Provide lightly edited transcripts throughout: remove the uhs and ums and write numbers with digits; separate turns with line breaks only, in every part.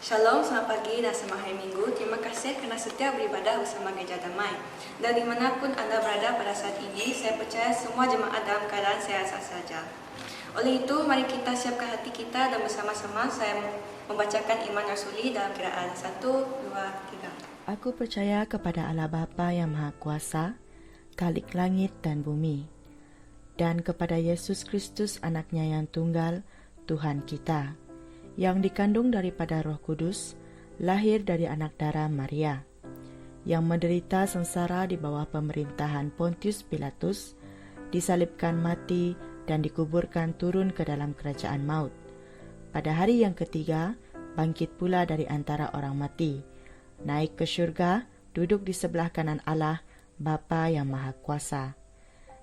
Shalom, selamat pagi dan selamat hari Minggu. Terima kasih kerana setia beribadah bersama Gereja Damai. Dan dimanapun anda berada pada saat ini, saya percaya semua jemaat dalam keadaan sehat saja. Oleh itu, mari kita siapkan hati kita dan bersama-sama saya membacakan iman rasuli dalam Kiraan 1, 2, 3.
Aku percaya kepada Allah Bapa yang Maha Kuasa, Khalik langit dan bumi, dan kepada Yesus Kristus anaknya yang tunggal, Tuhan kita, yang dikandung daripada Roh Kudus, lahir dari anak darah Maria, yang menderita sengsara di bawah pemerintahan Pontius Pilatus, disalibkan mati dan dikuburkan turun ke dalam kerajaan maut. Pada hari yang ketiga, bangkit pula dari antara orang mati, naik ke syurga, duduk di sebelah kanan Allah, Bapa yang Maha Kuasa.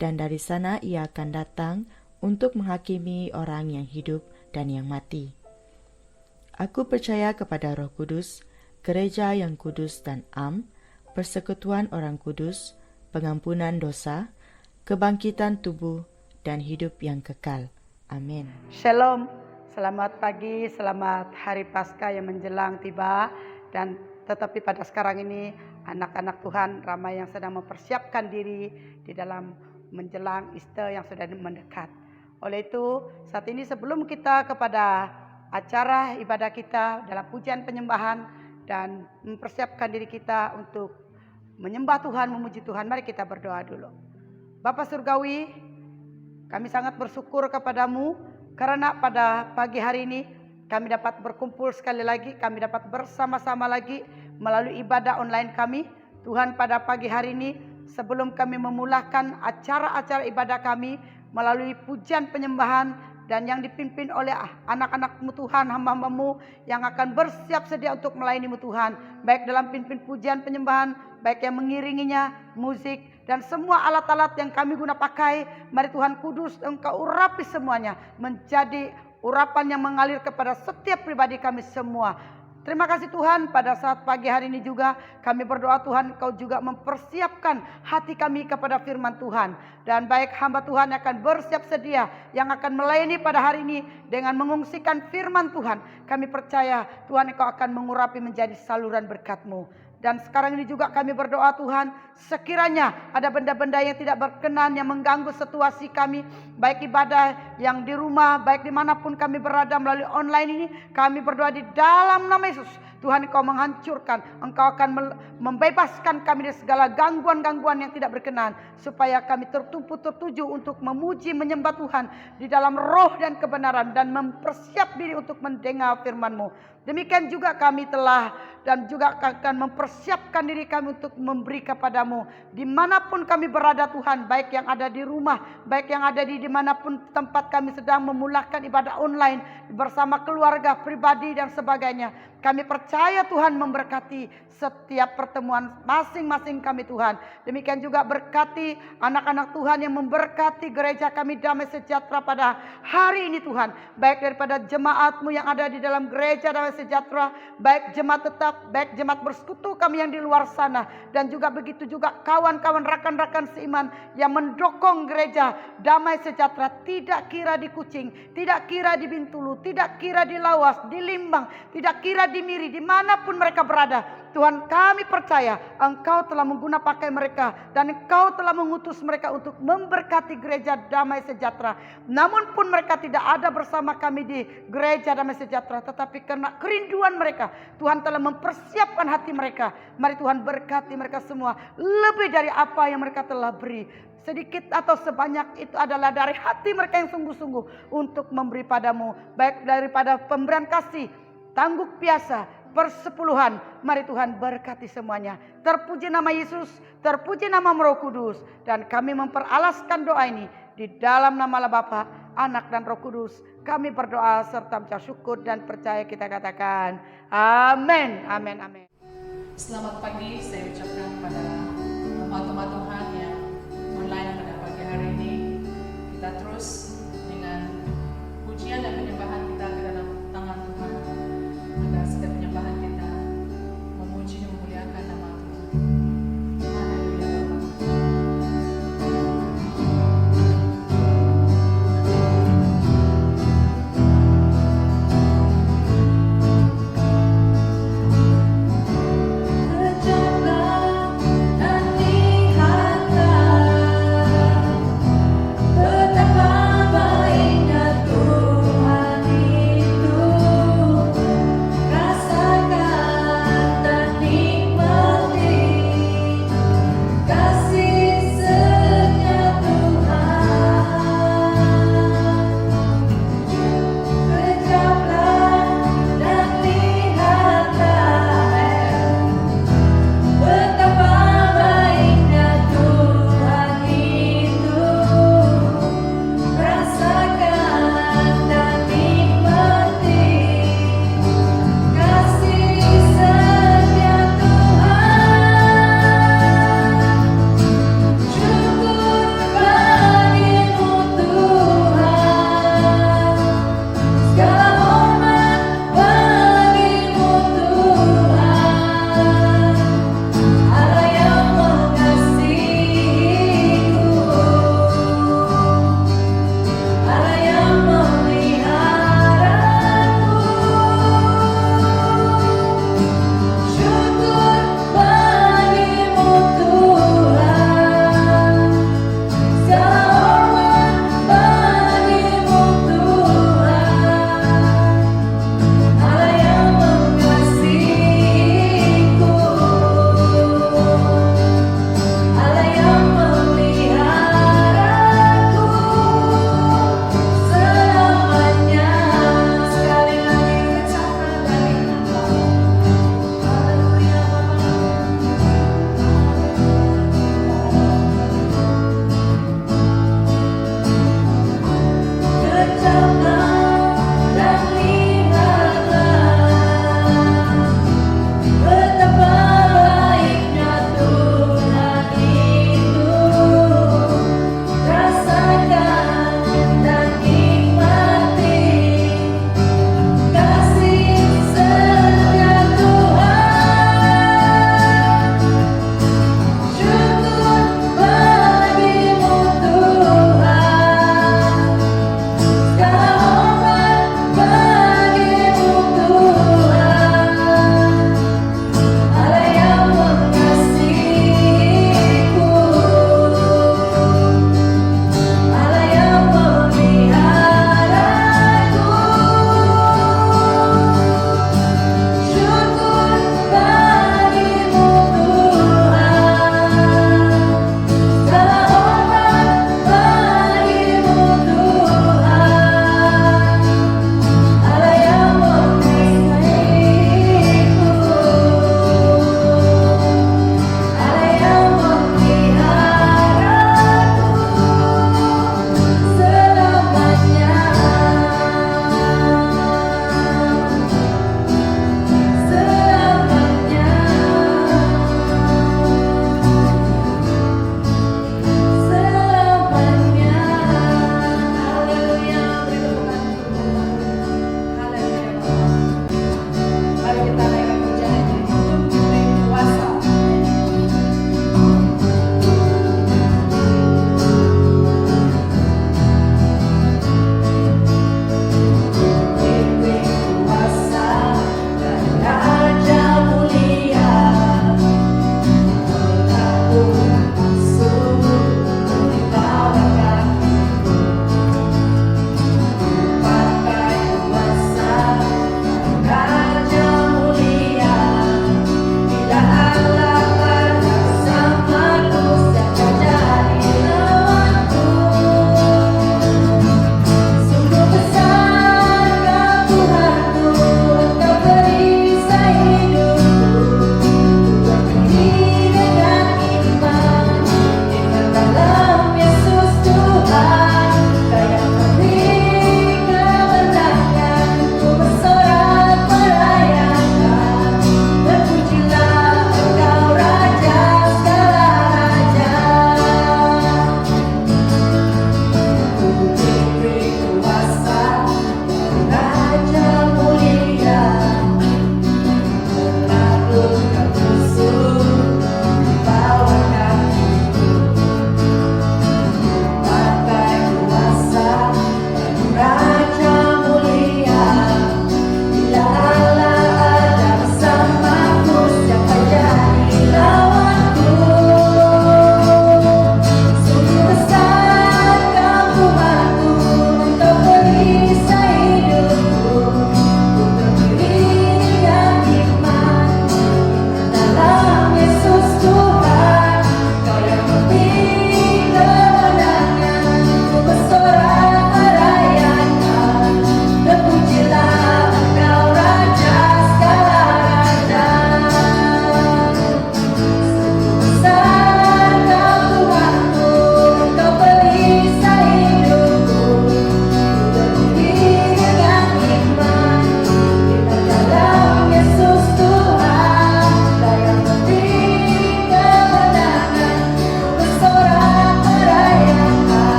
Dan dari sana ia akan datang untuk menghakimi orang yang hidup dan yang mati. Aku percaya kepada Roh Kudus, gereja yang kudus dan am, persekutuan orang kudus, pengampunan dosa, kebangkitan tubuh, dan hidup yang kekal. Amin.
Shalom, selamat pagi, selamat hari Paskah yang menjelang tiba. Dan tetapi pada sekarang ini anak-anak Tuhan ramai yang sedang mempersiapkan diri di dalam menjelang Easter yang sudah mendekat. Oleh itu saat ini sebelum kita kepada acara ibadah kita dalam pujian penyembahan dan mempersiapkan diri kita untuk menyembah Tuhan, memuji Tuhan, mari kita berdoa dulu. Bapa Surgawi, kami sangat bersyukur kepadamu karena pada pagi hari ini kami dapat berkumpul sekali lagi, kami dapat bersama-sama lagi melalui ibadah online kami. Tuhan, pada pagi hari ini sebelum kami memulakan acara-acara ibadah kami melalui pujian penyembahan dan yang dipimpin oleh anak-anak-Mu Tuhan, hamba-hamba-Mu yang akan bersiap sedia untuk melayani-Mu Tuhan, baik dalam pimpin pujian penyembahan, baik yang mengiringinya, musik, dan semua alat-alat yang kami guna pakai. Mari Tuhan Kudus, Engkau urapi semuanya menjadi urapan yang mengalir kepada setiap pribadi kami semua. Terima kasih Tuhan, pada saat pagi hari ini juga kami berdoa Tuhan, Engkau juga mempersiapkan hati kami kepada firman Tuhan. Dan baik hamba Tuhan yang akan bersiap sedia, yang akan melayani pada hari ini dengan mengungsikan firman Tuhan. Kami percaya Tuhan, Engkau akan mengurapi menjadi saluran berkat-Mu. Dan sekarang ini juga kami berdoa Tuhan, sekiranya ada benda-benda yang tidak berkenan yang mengganggu situasi kami, baik ibadah yang di rumah, baik dimanapun kami berada melalui online ini, kami berdoa di dalam nama Yesus. Tuhan, Engkau menghancurkan, Engkau akan membebaskan kami dari segala gangguan-gangguan yang tidak berkenan, supaya kami tertuju untuk memuji, menyembah Tuhan di dalam roh dan kebenaran, dan mempersiap diri untuk mendengar firman-Mu. Demikian juga kami telah dan juga akan mempersiapkan diri kami untuk memberi kepadamu dimanapun kami berada Tuhan, baik yang ada di rumah, baik yang ada di dimanapun tempat kami sedang memulakan ibadah online bersama keluarga, pribadi dan sebagainya. Kami percaya Tuhan memberkati setiap pertemuan masing-masing kami Tuhan. Demikian juga berkati anak-anak Tuhan yang memberkati gereja kami Damai Sejahtera pada hari ini Tuhan, baik daripada jemaat-Mu yang ada di dalam gereja Damai Sejahtera, baik jemaat tetap, baik jemaat bersekutu kami yang di luar sana, dan juga begitu juga kawan-kawan rakan-rakan seiman yang mendukung gereja Damai Sejahtera, tidak kira di Kucing, tidak kira di Bintulu, tidak kira di Lawas, di Limbang, tidak kira di Miri, dimanapun mereka berada. Tuhan, kami percaya Engkau telah mengguna pakai mereka dan Engkau telah mengutus mereka untuk memberkati gereja Damai Sejahtera. Namun pun mereka tidak ada bersama kami di gereja Damai Sejahtera, tetapi karena kerinduan mereka, Tuhan telah mempersiapkan hati mereka. Mari Tuhan berkati mereka semua lebih dari apa yang mereka telah beri. Sedikit atau sebanyak itu adalah dari hati mereka yang sungguh-sungguh untuk memberi padamu, baik daripada pemberian kasih, tangguk biasa, persepuluhan. Mari Tuhan berkati semuanya. Terpuji nama Yesus, terpuji nama Roh Kudus. Dan kami memperalaskan doa ini di dalam nama Allah Bapa, Anak dan Roh Kudus. Kami berdoa serta mengucap syukur dan percaya, kita katakan amin, amin, amin.
Selamat pagi, saya ucapkan kepada hamba-hamba Tuhan yang online pada pagi hari ini. Kita terus dengan pujian dan penyembahan kita ke dalam tangan Tuhan. Maka setiap penyembahan kita memuji dan memuliakan nama Tuhan. Haleluya.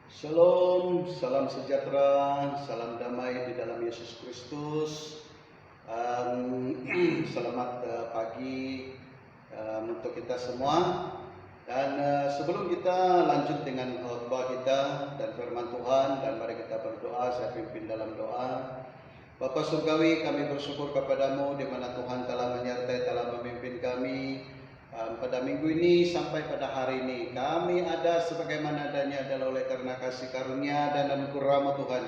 Shalom, salam sejahtera, salam damai di dalam Yesus Kristus. Selamat pagi untuk kita semua. Dan sebelum kita lanjut dengan khotbah kita dan firman Tuhan, dan mari kita berdoa. Saya pimpin dalam doa. Bapa Surgawi, kami bersyukur kepadamu di mana Tuhan telah menyertai, telah memimpin kami pada minggu ini sampai pada hari ini. Kami ada sebagaimana adanya adalah oleh karena kasih karunia dan anugerah-Mu Tuhan.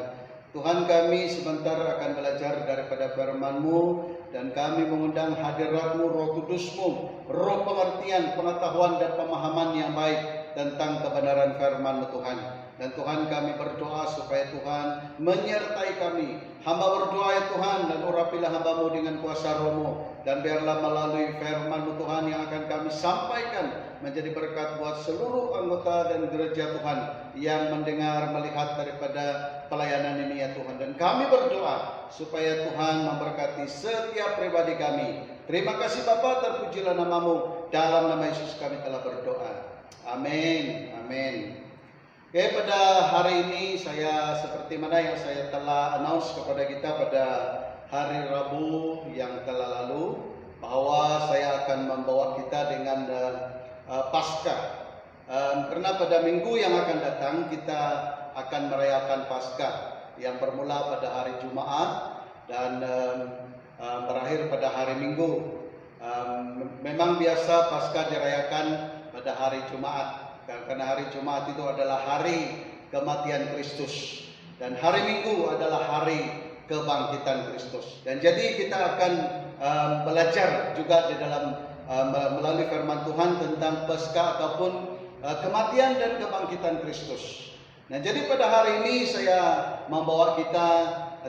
Tuhan, kami sebentar akan belajar daripada firman-Mu, dan kami mengundang hadirat-Mu, Roh Kudus-Mu, roh pengertian, pengetahuan dan pemahaman yang baik tentang kebenaran firman-Mu Tuhan. Dan Tuhan, kami berdoa supaya Tuhan menyertai kami. Hamba berdoa ya Tuhan, dan urapilah hamba-Mu dengan kuasa Roh-Mu, dan biarlah melalui firman-Mu Tuhan yang akan kami sampaikan menjadi berkat buat seluruh anggota dan gereja Tuhan yang mendengar, melihat daripada pelayanan ini ya Tuhan. Dan kami berdoa supaya Tuhan memberkati setiap pribadi kami. Terima kasih Bapa, terpujilah nama-Mu. Dalam nama Yesus kami telah berdoa. Amin. Amin. Oke, pada hari ini saya seperti mana yang saya telah announce kepada kita pada hari Rabu yang telah lalu, bahwa saya akan membawa kita dengan Paskah. Karena pada minggu yang akan datang kita akan merayakan Paskah yang bermula pada hari Jumat dan berakhir pada hari Minggu. Memang biasa Paskah dirayakan pada hari Jumat, karena hari Jumat itu adalah hari kematian Kristus, dan hari Minggu adalah hari kebangkitan Kristus. Dan jadi kita akan belajar juga di dalam melalui firman Tuhan tentang Paskah ataupun kematian dan kebangkitan Kristus. Nah, jadi pada hari ini saya membawa kita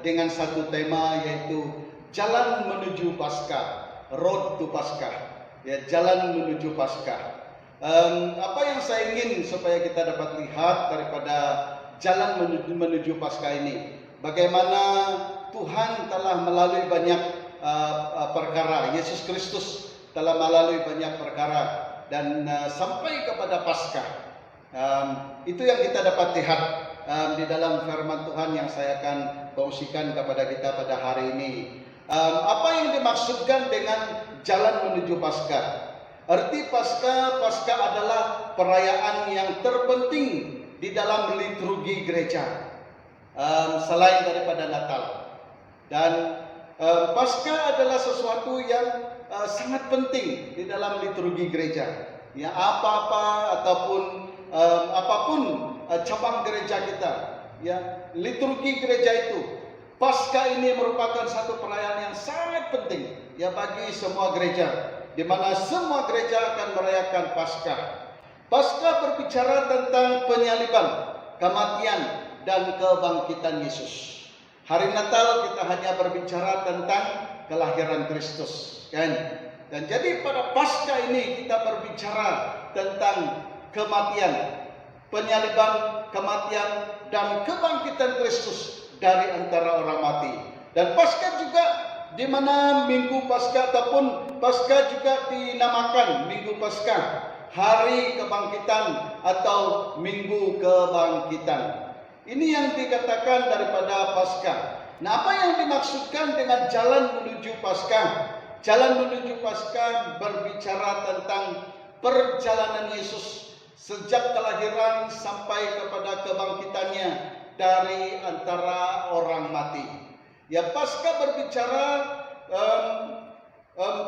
dengan satu tema, yaitu jalan menuju Paskah, road to Paskah. Ya, jalan menuju Paskah. Apa yang saya ingin supaya kita dapat lihat daripada jalan menuju Paskah ini, bagaimana Tuhan telah melalui banyak perkara. Yesus Kristus telah melalui banyak perkara dan sampai kepada Paskah. Itu yang kita dapat lihat di dalam firman Tuhan yang saya akan kongsikan kepada kita pada hari ini. Apa yang dimaksudkan dengan jalan menuju Paskah? Arti Paskah adalah perayaan yang terpenting di dalam liturgi gereja, selain daripada Natal. Dan Paskah adalah sesuatu yang sangat penting di dalam liturgi gereja. Ya, apa-apa ataupun apapun cabang gereja kita, ya, liturgi gereja itu, Paskah ini merupakan satu perayaan yang sangat penting ya bagi semua gereja, di mana semua gereja akan merayakan Paskah. Paskah berbicara tentang penyaliban, kematian, dan kebangkitan Yesus. Hari Natal kita hanya berbicara tentang kelahiran Kristus, kan? Dan jadi pada Paskah ini kita berbicara tentang kematian, penyaliban, kematian, dan kebangkitan Kristus dari antara orang mati. Dan Paskah juga, di mana Minggu Paskah ataupun Paskah juga dinamakan Minggu Paskah, Hari Kebangkitan atau Minggu Kebangkitan. Ini yang dikatakan daripada Paskah. Nah, apa yang dimaksudkan dengan jalan menuju Paskah? Jalan menuju Paskah berbicara tentang perjalanan Yesus sejak kelahiran sampai kepada kebangkitannya dari antara orang mati. Ya, Paskah berbicara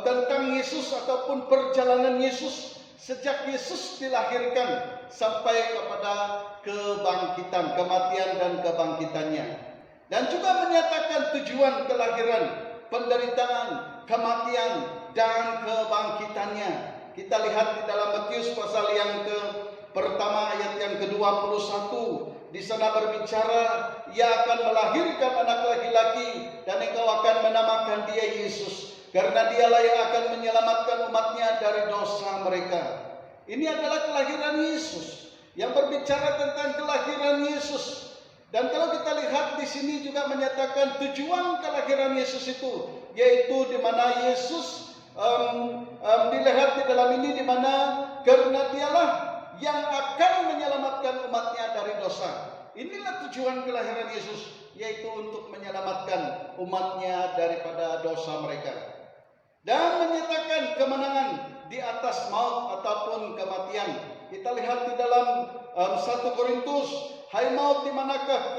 tentang Yesus ataupun perjalanan Yesus sejak Yesus dilahirkan sampai kepada kebangkitan, kematian dan kebangkitannya. Dan juga menyatakan tujuan kelahiran, penderitaan, kematian dan kebangkitannya. Kita lihat di dalam Matius pasal yang pertama ayat yang ke-21. Di sana berbicara, ia akan melahirkan anak laki-laki dan engkau akan menamakan dia Yesus, karena dialah yang akan menyelamatkan umatnya dari dosa mereka. Ini adalah kelahiran Yesus, yang berbicara tentang kelahiran Yesus. Dan kalau kita lihat di sini juga menyatakan tujuan kelahiran Yesus itu, yaitu di mana Yesus dilihat di dalam ini, di mana karena dialah yang akan menyelamatkan umatnya dari dosa. Inilah tujuan kelahiran Yesus, yaitu untuk menyelamatkan umatnya daripada dosa mereka dan menyatakan kemenangan di atas maut ataupun kematian. Kita lihat di dalam 1 Korintus, hai maut di manakah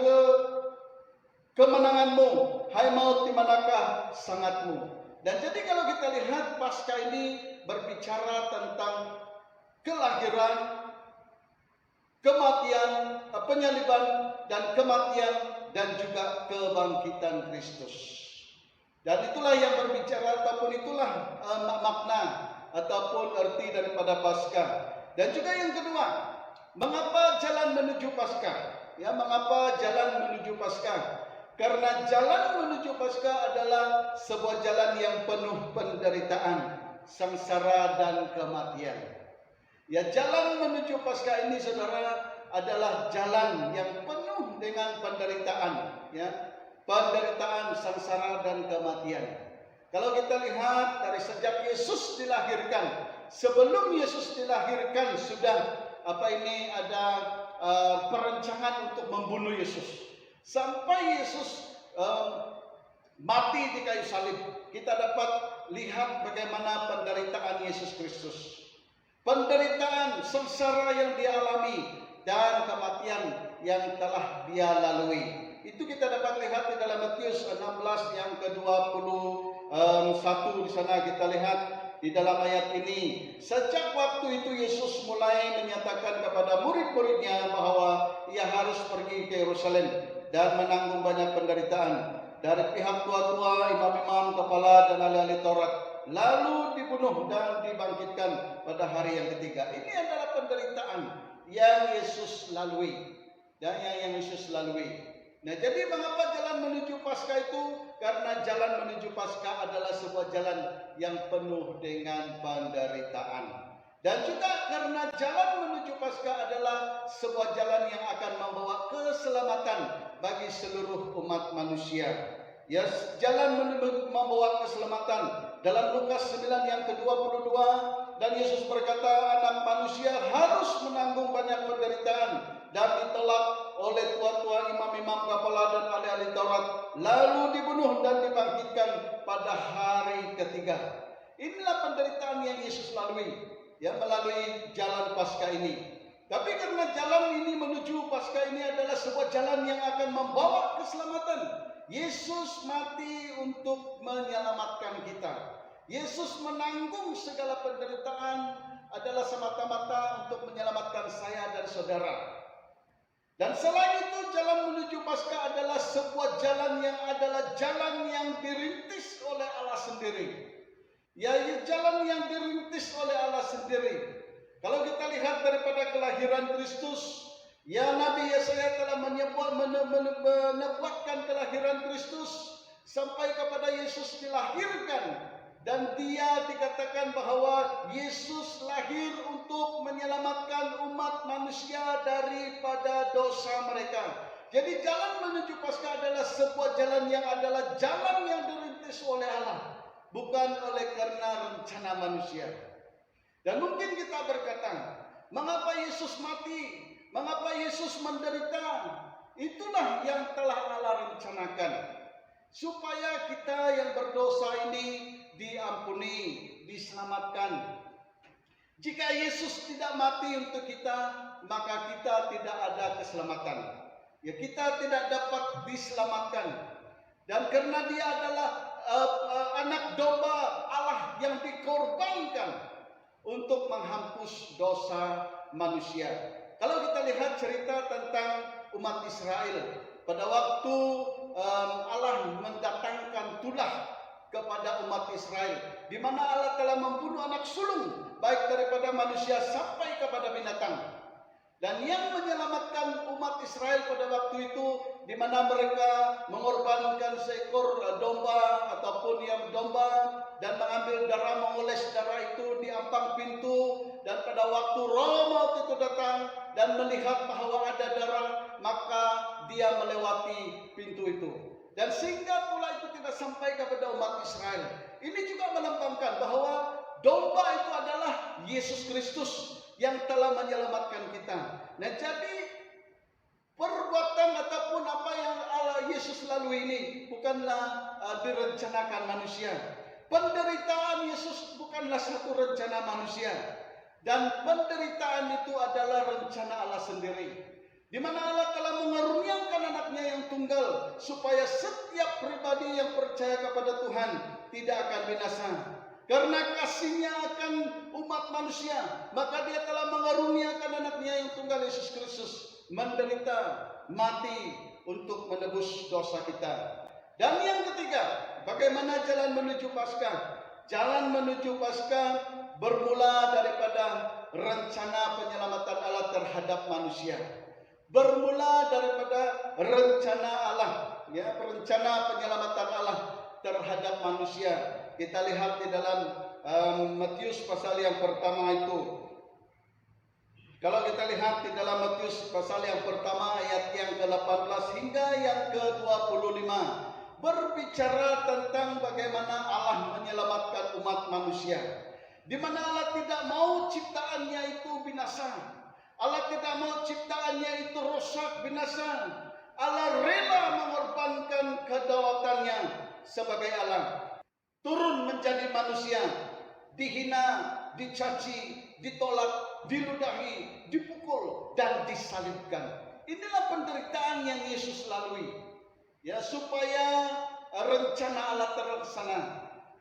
kemenanganmu, hai maut di manakah sangatmu. Dan jadi kalau kita lihat Paskah ini berbicara tentang kelahiran, kematian, penyaliban dan kematian dan juga kebangkitan Kristus. Dan itulah yang berbicara ataupun itulah makna ataupun arti daripada Paskah. Dan juga yang kedua, mengapa jalan menuju Paskah? Ya, mengapa jalan menuju Paskah? Karena jalan menuju Paskah adalah sebuah jalan yang penuh penderitaan, sengsara dan kematian. Ya, jalan menuju Paskah ini saudara adalah jalan yang penuh dengan penderitaan, ya. Penderitaan, sengsara dan kematian. Kalau kita lihat dari sejak Yesus dilahirkan, sebelum Yesus dilahirkan sudah ada perencanaan untuk membunuh Yesus. Sampai Yesus mati di kayu salib, kita dapat lihat bagaimana penderitaan Yesus Kristus. Penderitaan, sengsara yang dia alami dan kematian yang telah dia lalui. Itu kita dapat lihat di dalam Matius 16 yang ke-21 di sana kita lihat di dalam ayat ini. Sejak waktu itu Yesus mulai menyatakan kepada murid-muridnya bahwa ia harus pergi ke Yerusalem dan menanggung banyak penderitaan dari pihak tua-tua, imam-imam, kepala dan ahli-ahli Taurat, lalu dibunuh dan dibangkitkan pada hari yang ketiga. Ini adalah penderitaan yang Yesus lalui dan yang Yesus lalui. Nah, jadi mengapa jalan menuju Paskah itu? Karena jalan menuju Paskah adalah sebuah jalan yang penuh dengan penderitaan. Dan juga karena jalan menuju Paskah adalah sebuah jalan yang akan membawa keselamatan bagi seluruh umat manusia. Ya, jalan membawa keselamatan. Dalam Lukas 9 yang ke-22, dan Yesus berkata, anak manusia harus menanggung banyak penderitaan dan ditolak oleh tua-tua, imam-imam, kepala dan ahli-ahli Taurat, lalu dibunuh dan dibangkitkan pada hari ketiga. Inilah penderitaan yang Yesus lalui, ya, melalui jalan Paskah ini. Tapi karena jalan ini menuju Paskah ini adalah sebuah jalan yang akan membawa keselamatan. Yesus mati untuk menyelamatkan kita. Yesus menanggung segala penderitaan adalah semata-mata untuk menyelamatkan saya dan saudara. Dan selain itu, jalan menuju Paskah adalah sebuah jalan yang dirintis oleh Allah sendiri. Ya, jalan yang dirintis oleh Allah sendiri. Kalau kita lihat daripada kelahiran Kristus, ya, Nabi Yesaya telah menubuatkan kelahiran Kristus sampai kepada Yesus dilahirkan. Dan dia dikatakan bahwa Yesus lahir untuk menyelamatkan umat manusia daripada dosa mereka. Jadi jalan menuju Paskah adalah sebuah jalan yang dirintis oleh Allah, bukan oleh karena rencana manusia. Dan mungkin kita berkata, mengapa Yesus mati? Mengapa Yesus menderita? Itulah yang telah Allah rencanakan, supaya kita yang berdosa ini diampuni, diselamatkan. Jika Yesus tidak mati untuk kita, maka kita tidak ada keselamatan. Ya, kita tidak dapat diselamatkan. Dan karena dia adalah anak domba Allah yang dikorbankan untuk menghapus dosa manusia. Kalau kita lihat cerita tentang umat Israel, pada waktu Allah mendatangkan tulah kepada umat Israel, di mana Allah telah membunuh anak sulung baik daripada manusia sampai kepada binatang. Dan yang menyelamatkan umat Israel pada waktu itu, di mana mereka mengorbankan seekor domba ataupun yang domba dan mengambil darah, mengoles darah itu di ampang pintu. Dan pada waktu roh maut itu datang dan melihat bahwa ada darah, maka dia melewati pintu itu. Dan sehingga pula itu tidak sampai kepada umat Israel. Ini juga melambangkan bahwa domba itu adalah Yesus Kristus yang telah menyelamatkan kita. Nah, jadi perbuatan ataupun apa yang Allah Yesus lalui ini bukanlah direncanakan manusia. Penderitaan Yesus bukanlah satu rencana manusia. Dan penderitaan itu adalah rencana Allah sendiri. Di mana Allah telah mengaruniakan anaknya yang tunggal supaya setiap pribadi yang percaya kepada Tuhan tidak akan binasa. Karena kasihnya akan umat manusia, maka dia telah mengaruniakan anaknya yang tunggal Yesus Kristus menderita, mati untuk menebus dosa kita. Dan yang ketiga, bagaimana jalan menuju Paskah? Jalan menuju Paskah bermula daripada rencana penyelamatan Allah terhadap manusia. Bermula daripada rencana Allah, ya, rencana penyelamatan Allah terhadap manusia. Kita lihat di dalam Matius pasal yang pertama itu. Kalau kita lihat di dalam Matius pasal yang pertama ayat yang ke-18 hingga yang ke-25, berbicara tentang bagaimana Allah menyelamatkan umat manusia. Di mana Allah tidak mau ciptaannya itu binasa. Allah tidak mau ciptaannya itu rusak, binasa. Allah rela mengorbankan kedaulatannya sebagai Allah. Turun menjadi manusia, dihina, dicaci, ditolak, diludahi, dipukul, dan disalibkan. Inilah penderitaan yang Yesus lalui. Ya, supaya rencana Allah terlaksana.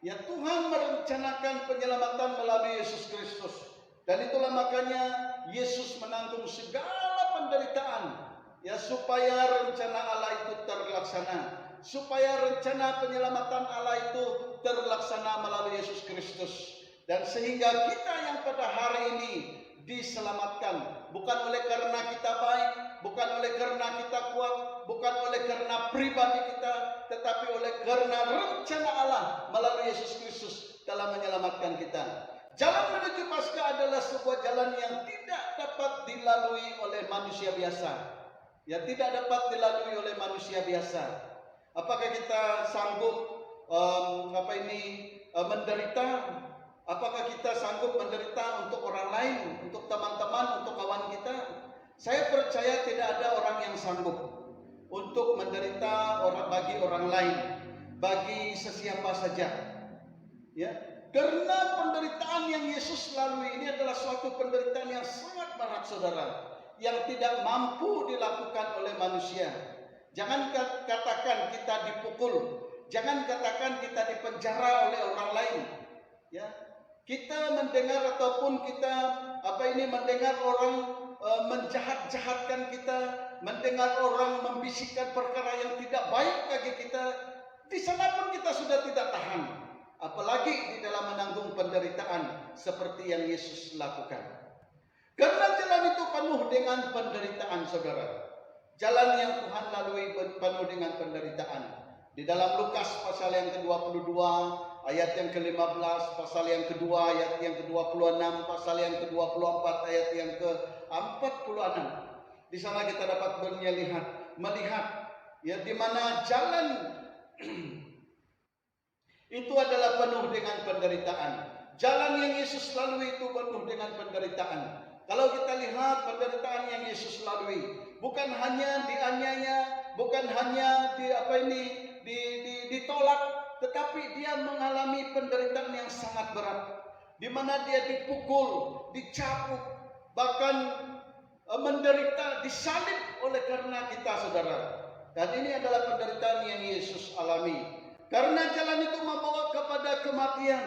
Ya, Tuhan merencanakan penyelamatan melalui Yesus Kristus. Dan itulah makanya Yesus menanggung segala penderitaan. Ya, supaya rencana Allah itu terlaksana. Supaya rencana penyelamatan Allah itu terlaksana melalui Yesus Kristus. Dan sehingga kita yang pada hari ini diselamatkan. Bukan oleh karena kita baik, bukan oleh karena kita kuat, bukan oleh karena pribadi kita, tetapi oleh karena rencana Allah melalui Yesus Kristus dalam menyelamatkan kita. Jalan menuju Paskah adalah sebuah jalan yang tidak dapat dilalui oleh manusia biasa. Ya, tidak dapat dilalui oleh manusia biasa. Apakah kita sanggup menderita? Apakah kita sanggup menderita untuk orang lain, untuk teman-teman, untuk kawan kita? Saya percaya tidak ada orang yang sanggup untuk menderita bagi orang lain, bagi sesiapa saja. Ya, karena penderitaan yang Yesus lalui ini adalah suatu penderitaan yang sangat berat, saudara, yang tidak mampu dilakukan oleh manusia. Jangan katakan kita dipukul, jangan katakan kita dipenjara oleh orang lain. Ya, kita mendengar ataupun kita mendengar orang menjahat-jahatkan kita, mendengar orang membisikkan perkara yang tidak baik bagi kita, di sana pun kita sudah tidak tahan. Apalagi di dalam menanggung penderitaan seperti yang Yesus lakukan. Karena jalan itu penuh dengan penderitaan, saudara. Jalan yang Tuhan lalui penuh dengan penderitaan. Di dalam Lukas pasal yang ke-22, ayat yang ke-15, pasal yang kedua, ayat yang ke-26, pasal yang ke-24, ayat yang ke-46. Di sana kita dapat melihat ya, di mana jalan itu adalah penuh dengan penderitaan. Jalan yang Yesus lalui itu penuh dengan penderitaan. Kalau kita lihat penderitaan yang Yesus lalui, bukan hanya dianiaya, bukan hanya ditolak, tetapi dia mengalami penderitaan yang sangat berat, di mana dia dipukul, dicapuk, bahkan menderita, disalib oleh karena kita, saudara. Dan ini adalah penderitaan yang Yesus alami. Karena jalan itu membawa kepada kematian.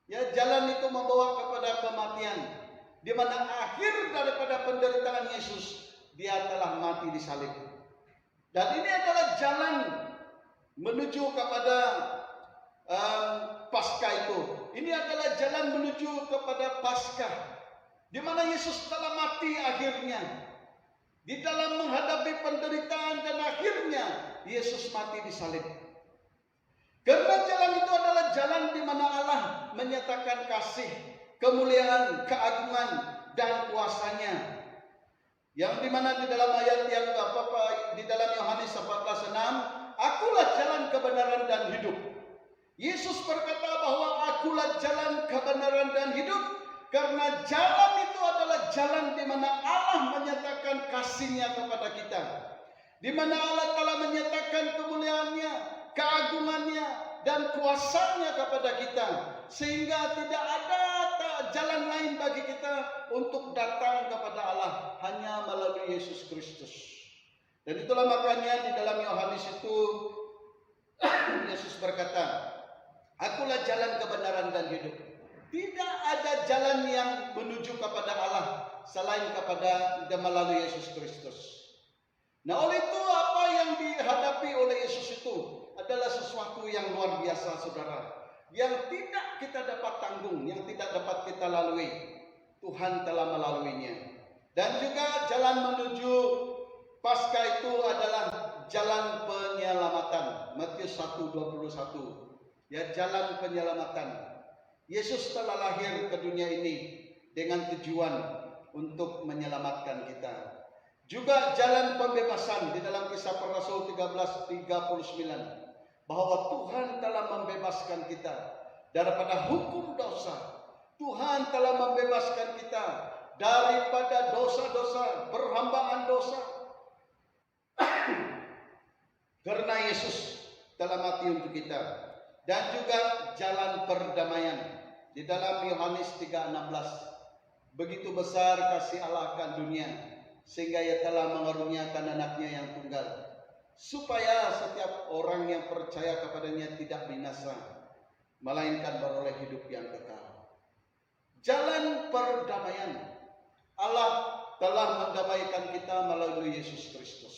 Ya, jalan itu membawa kepada kematian. Di mana akhir daripada penderitaan Yesus, dia telah mati disalib. Dan ini adalah jalan menuju kepada Paskah itu. Ini adalah jalan menuju kepada Paskah, di mana Yesus telah mati akhirnya. Di dalam menghadapi penderitaan dan akhirnya Yesus mati disalib. Karena jalan itu adalah jalan di mana Allah menyatakan kasih, kemuliaan, keagungan, dan kuasanya. Yang dimana di dalam ayat yang di dalam Yohanes 14:6, akulah jalan kebenaran dan hidup. Yesus berkata bahwa akulah jalan kebenaran dan hidup, karena jalan itu itu adalah jalan di mana Allah menyatakan kasih-Nya kepada kita. Di mana Allah telah menyatakan kemuliaan-Nya, keagungan-Nya, dan kuasa-Nya kepada kita. Sehingga tidak ada jalan lain bagi kita untuk datang kepada Allah, hanya melalui Yesus Kristus. Dan itulah makanya di dalam Yohanes itu Yesus berkata, "Akulah jalan, kebenaran, dan hidup." Tidak ada jalan yang menuju kepada Allah selain kepada dan melalui Yesus Kristus. Nah, oleh itu apa yang dihadapi oleh Yesus itu adalah sesuatu yang luar biasa, saudara, yang tidak kita dapat tanggung, yang tidak dapat kita lalui. Tuhan telah melaluinya. Dan juga jalan menuju Paskah itu adalah jalan penyelamatan. Matius 1:21. Ya, jalan penyelamatan. Yesus telah lahir ke dunia ini dengan tujuan untuk menyelamatkan kita. Juga jalan pembebasan di dalam Kisah Para Rasul 13:39, bahwa Tuhan telah membebaskan kita daripada hukum dosa. Tuhan telah membebaskan kita daripada dosa-dosa, perhambaan dosa. Karena Yesus telah mati untuk kita. Dan juga jalan perdamaian di dalam Yohanes 3:16. Begitu besar kasih Allah akan dunia, sehingga Ia telah mengaruniakan anaknya yang tunggal, supaya setiap orang yang percaya kepadanya tidak binasa, melainkan beroleh hidup yang kekal. Jalan perdamaian. Allah telah mendamaikan kita melalui Yesus Kristus.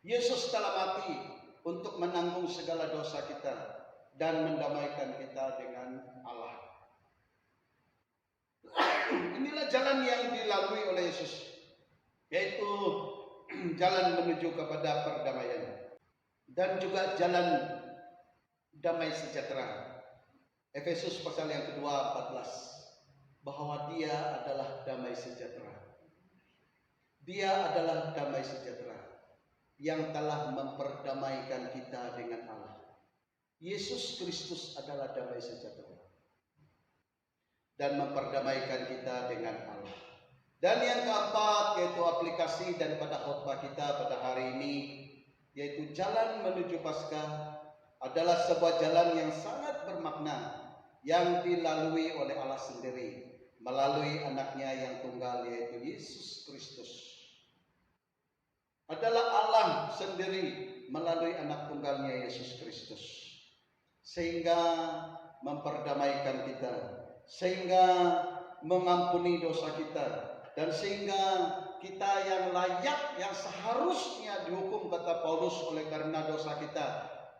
Yesus telah mati untuk menanggung segala dosa kita dan mendamaikan kita dengan Allah. Inilah jalan yang dilalui oleh Yesus, yaitu jalan menuju kepada perdamaian dan juga jalan damai sejahtera. Efesus pasal yang kedua 14, bahwa Dia adalah damai sejahtera. Dia adalah damai sejahtera yang telah memperdamaikan kita dengan Allah. Yesus Kristus adalah damai sejahtera dan memperdamaikan kita dengan Allah. Dan yang keempat, yaitu aplikasi daripada khotbah kita pada hari ini, yaitu jalan menuju Paskah adalah sebuah jalan yang sangat bermakna yang dilalui oleh Allah sendiri melalui anaknya yang tunggal, yaitu Yesus Kristus. Adalah Allah sendiri melalui anak tunggalnya Yesus Kristus, sehingga memperdamaikan kita, sehingga mengampuni dosa kita, dan sehingga kita yang layak, yang seharusnya dihukum, kata Paulus, oleh karena dosa kita,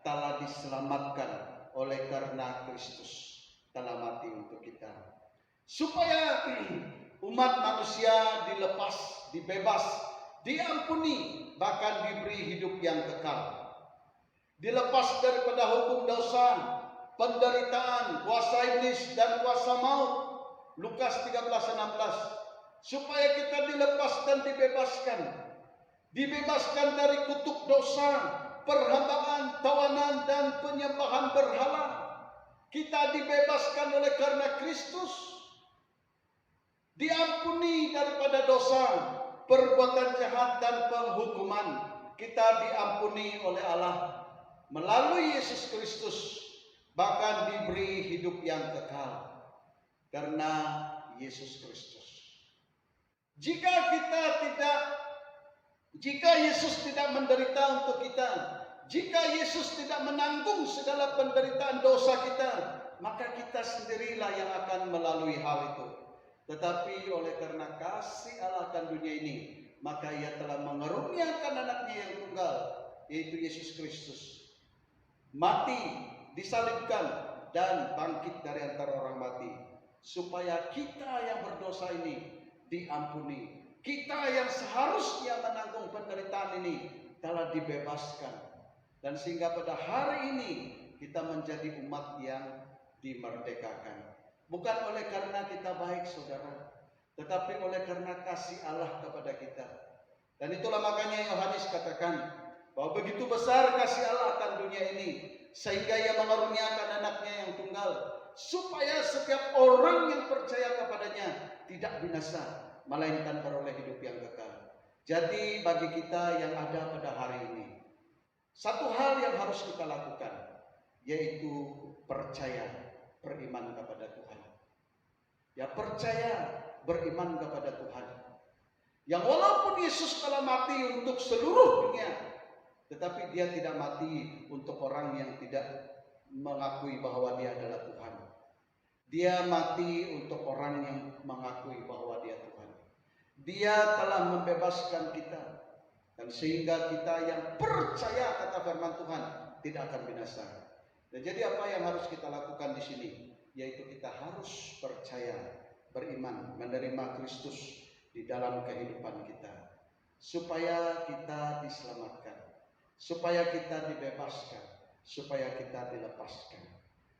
telah diselamatkan oleh karena Kristus telah mati untuk kita, supaya umat manusia dilepas, dibebas, diampuni, bahkan diberi hidup yang kekal, dilepas daripada hukum dosa, penderitaan, kuasa iblis dan kuasa maut. Lukas 13:16, supaya kita dilepas dan dibebaskan dari kutuk dosa, perhambaan, tawanan, dan penyembahan berhala. Kita dibebaskan oleh karena Kristus, diampuni daripada dosa, perbuatan jahat, dan penghukuman. Kita diampuni oleh Allah melalui Yesus Kristus, bahkan diberi hidup yang kekal karena Yesus Kristus. Jika Yesus tidak menderita untuk kita, jika Yesus tidak menanggung segala penderitaan dosa kita, maka kita sendirilah yang akan melalui hal itu. Tetapi oleh karena kasih Allah akan dunia ini, maka Ia telah mengaruniakan anaknya yang tunggal, yaitu Yesus Kristus, mati, disalibkan, dan bangkit dari antara orang mati, supaya kita yang berdosa ini diampuni. Kita yang seharusnya menanggung penderitaan ini telah dibebaskan. Dan sehingga pada hari ini kita menjadi umat yang dimerdekakan. Bukan oleh karena kita baik, saudara, tetapi oleh karena kasih Allah kepada kita. Dan itulah makanya Yohanes katakan bahwa begitu besar kasih Allah akan dunia ini, sehingga Ia mengaruniakan anaknya yang tunggal, supaya setiap orang yang percaya kepadanya tidak binasa, melainkan beroleh hidup yang kekal. Jadi bagi kita yang ada pada hari ini, satu hal yang harus kita lakukan, yaitu percaya, beriman kepada Tuhan. Ya, percaya, beriman kepada Tuhan. Yang walaupun Yesus telah mati untuk seluruh dunia, tetapi dia tidak mati untuk orang yang tidak mengakui bahwa dia adalah Tuhan. Dia mati untuk orang yang mengakui bahwa dia Tuhan. Dia telah membebaskan kita, dan sehingga kita yang percaya kata firman Tuhan tidak akan binasa. Dan jadi apa yang harus kita lakukan di sini? Yaitu kita harus percaya, beriman, menerima Kristus di dalam kehidupan kita, supaya kita diselamatkan, supaya kita dibebaskan, supaya kita dilepaskan.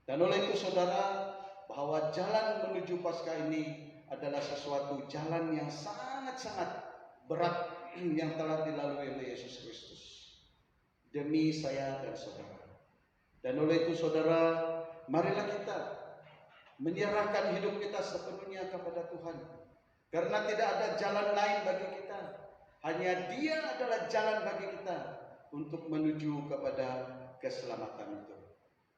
Dan oleh itu saudara, bahwa jalan menuju Paskah ini adalah sesuatu jalan yang sangat-sangat berat yang telah dilalui oleh Yesus Kristus demi saya dan saudara. Dan oleh itu saudara, marilah kita menyerahkan hidup kita sepenuhnya kepada Tuhan. Karena tidak ada jalan lain bagi kita. Hanya Dia adalah jalan bagi kita untuk menuju kepada keselamatan itu.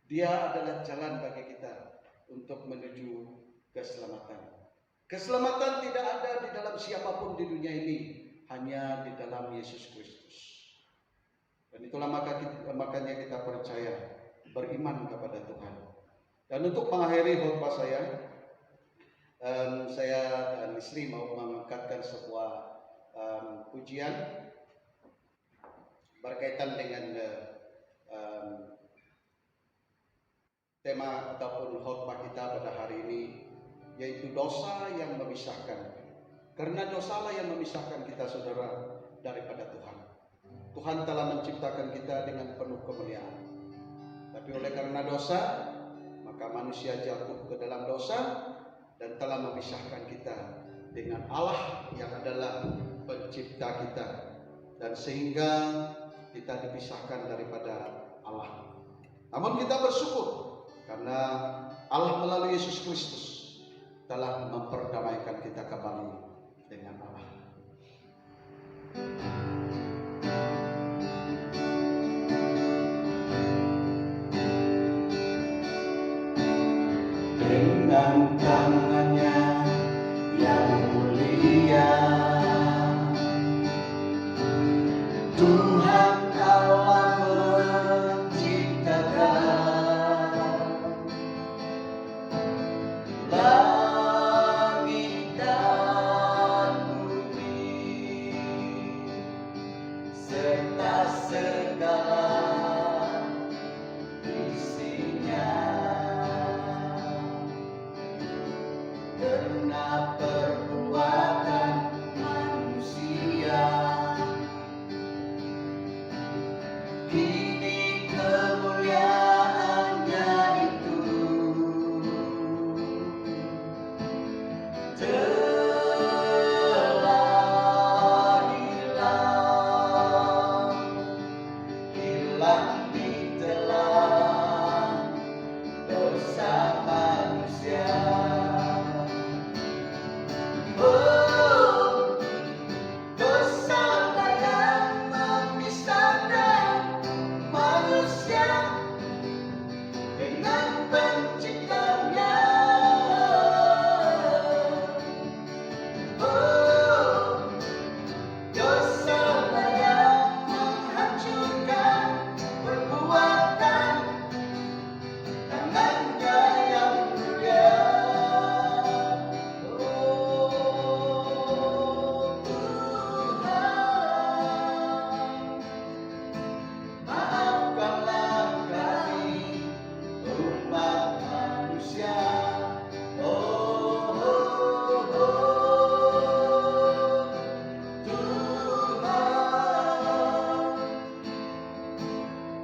Dia adalah jalan bagi kita untuk menuju keselamatan. Keselamatan tidak ada di dalam siapapun di dunia ini, hanya di dalam Yesus Kristus. Dan itulah makanya kita percaya, beriman kepada Tuhan. Dan untuk mengakhiri khotbah saya dan istri mau mengangkatkan sebuah pujian berkaitan dengan tema ataupun khotbah kita pada hari ini, yaitu dosa yang memisahkan. Karena dosalah yang memisahkan kita saudara daripada Tuhan. Tuhan telah menciptakan kita dengan penuh kemuliaan. Tapi oleh karena dosa, maka manusia jatuh ke dalam dosa dan telah memisahkan kita dengan Allah yang adalah pencipta kita. Dan sehingga kita dipisahkan daripada Allah. Namun kita bersyukur karena Allah melalui Yesus Kristus telah memperdamaikan kita kembali dengan Allah. Dengan tangannya yang mulia, Tuhan Allah menciptakan langit dan bumi serta segala isinya. Karena perbuatan manusia, kini kemuliaannya itu telah hilang ditelan dosa manusia. Oh, dosa yang memisahkan manusia dengan penciptanya. Oh, dosa yang menghancurkan perbuatan tangannya yang mulia. Maafkanlah kami umat manusia. Tuhan,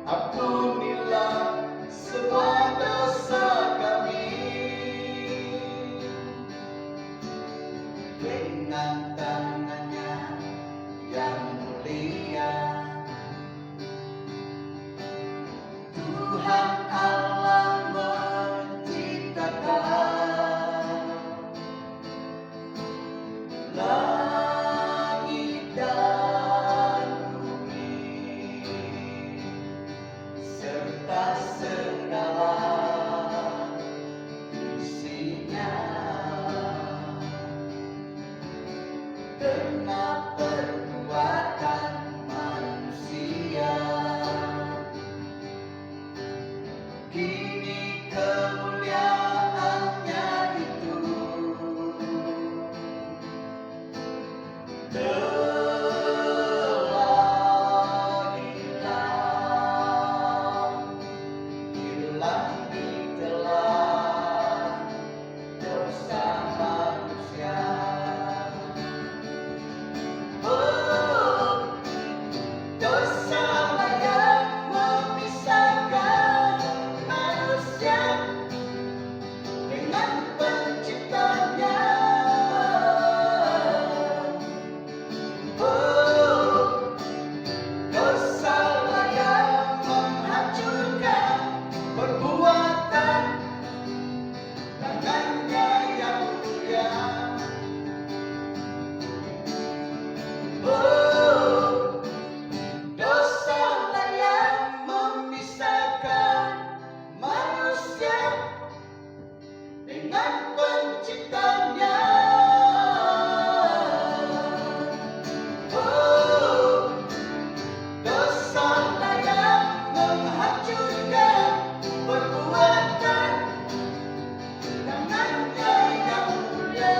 ampunilah semua dosa kami. Dengan tangannya yang mulia, Tuhan Allah menciptakan kena perbuatan manusia. Kini kemuliaannya itu telah hilang ditelan dosa manusia. Oh, dosalah yang memisahkan manusia dengan penciptanya. Oh, dosalah yang menghancurkan perbuatan tangannya yang mulia. Oh, dosalah yang memisahkan manusia dengan penciptanya. Oh, dosalah yang menghancurkan perbuatan tangannya yang mulia.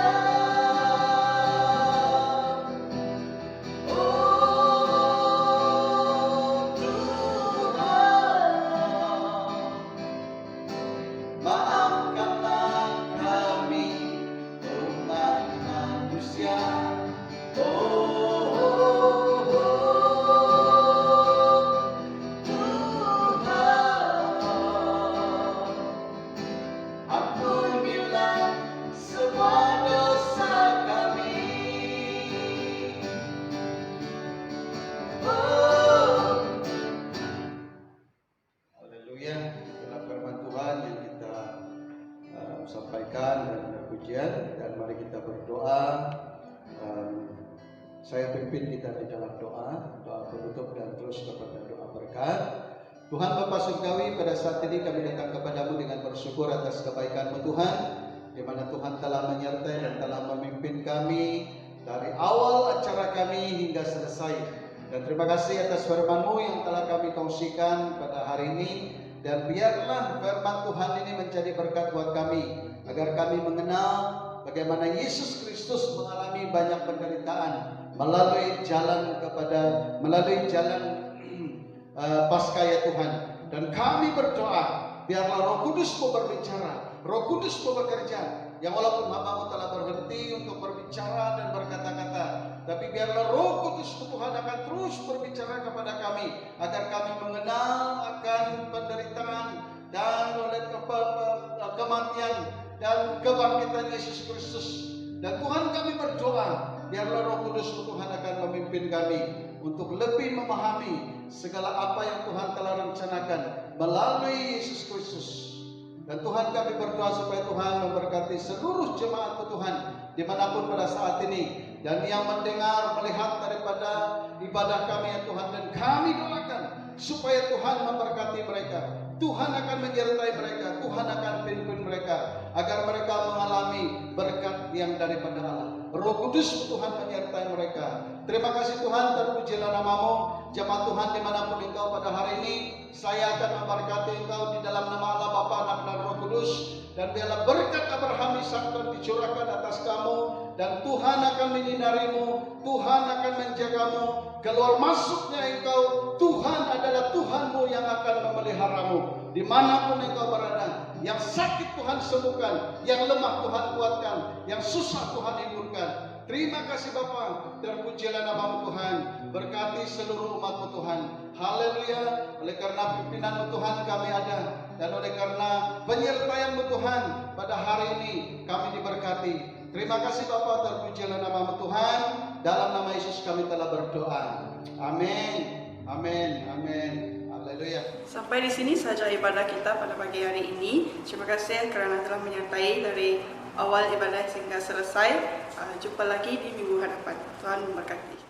Oh Tuhan, maafkanlah kami umat manusia. Oh Tuhan, ampunilah semua dosa kami. Oh, haleluya. Itulah firman Tuhan yang kita sampaikan dan pujian, dan mari kita berdoa. Saya pimpin kita di dalam doa penutup dan terus kepada doa berkat. Tuhan Bapa Surgawi, pada saat ini kami datang kepadamu dengan bersyukur atas kebaikan-Mu Tuhan, di mana Tuhan telah menyertai dan telah memimpin kami dari awal acara kami hingga selesai. Dan terima kasih atas firman-Mu yang telah kami kongsikan pada hari ini. Dan biarlah firman Tuhan ini menjadi berkat buat kami, agar kami mengenal bagaimana Yesus Kristus mengalami banyak penderitaan melalui jalan Paskah ya Tuhan. Dan kami berdoa, biarlah Roh Kudus-Mu berbicara, Roh Kudus-Mu bekerja. Yang walaupun hamba-Mu telah berhenti untuk berbicara dan berkata-kata, tapi biarlah Roh Kudus Tuhan akan terus berbicara kepada kami, agar kami mengenal akan penderitaan dan oleh kematian dan kebangkitan Yesus Kristus. Dan Tuhan, kami berdoa, biarlah Roh Kudus Tuhan akan memimpin kami untuk lebih memahami segala apa yang Tuhan telah rencanakan melalui Yesus Kristus. Dan Tuhan, kami berdoa supaya Tuhan memberkati seluruh jemaat Tuhan dimanapun pada saat ini, dan yang mendengar, melihat daripada ibadah kami ya Tuhan. Dan kami doakan supaya Tuhan memberkati mereka, Tuhan akan menyertai mereka, Tuhan akan pimpin mereka, agar mereka mengalami berkat yang daripada Allah. Roh Kudus Tuhan menyertai mereka. Terima kasih Tuhan, terpujilah nama-Mu. Jemaat Tuhan dimanapun engkau pada hari ini, saya akan memberkati engkau di dalam nama Allah Bapa, Anak dan Roh Kudus. Dan biarlah berkat Abraham, Ishak dan dicurahkan atas kamu, dan Tuhan akan menyinarimu, Tuhan akan menjagamu. Keluar masuknya engkau, Tuhan adalah Tuhanmu yang akan memeliharamu dimanapun engkau berada. Yang sakit Tuhan sembuhkan, yang lemah Tuhan kuatkan, yang susah Tuhan hiburkan. Terima kasih Bapa, terpujilah nama-Mu Tuhan. Berkati seluruh umat-Mu Tuhan. Haleluya. Oleh karena pimpinan-Mu Tuhan kami ada, dan oleh karena penyertaan-Mu Tuhan pada hari ini kami diberkati. Terima kasih Bapa, terpujilah nama-Mu Tuhan. Dalam nama Yesus kami telah berdoa. Amin. Amin. Amin. Haleluya.
Sampai di sini saja ibadah kita pada pagi hari ini. Terima kasih kerana telah menyertai dari awal ibadah hingga selesai. Jumpa lagi di minggu hadapan. Tuhan memberkati.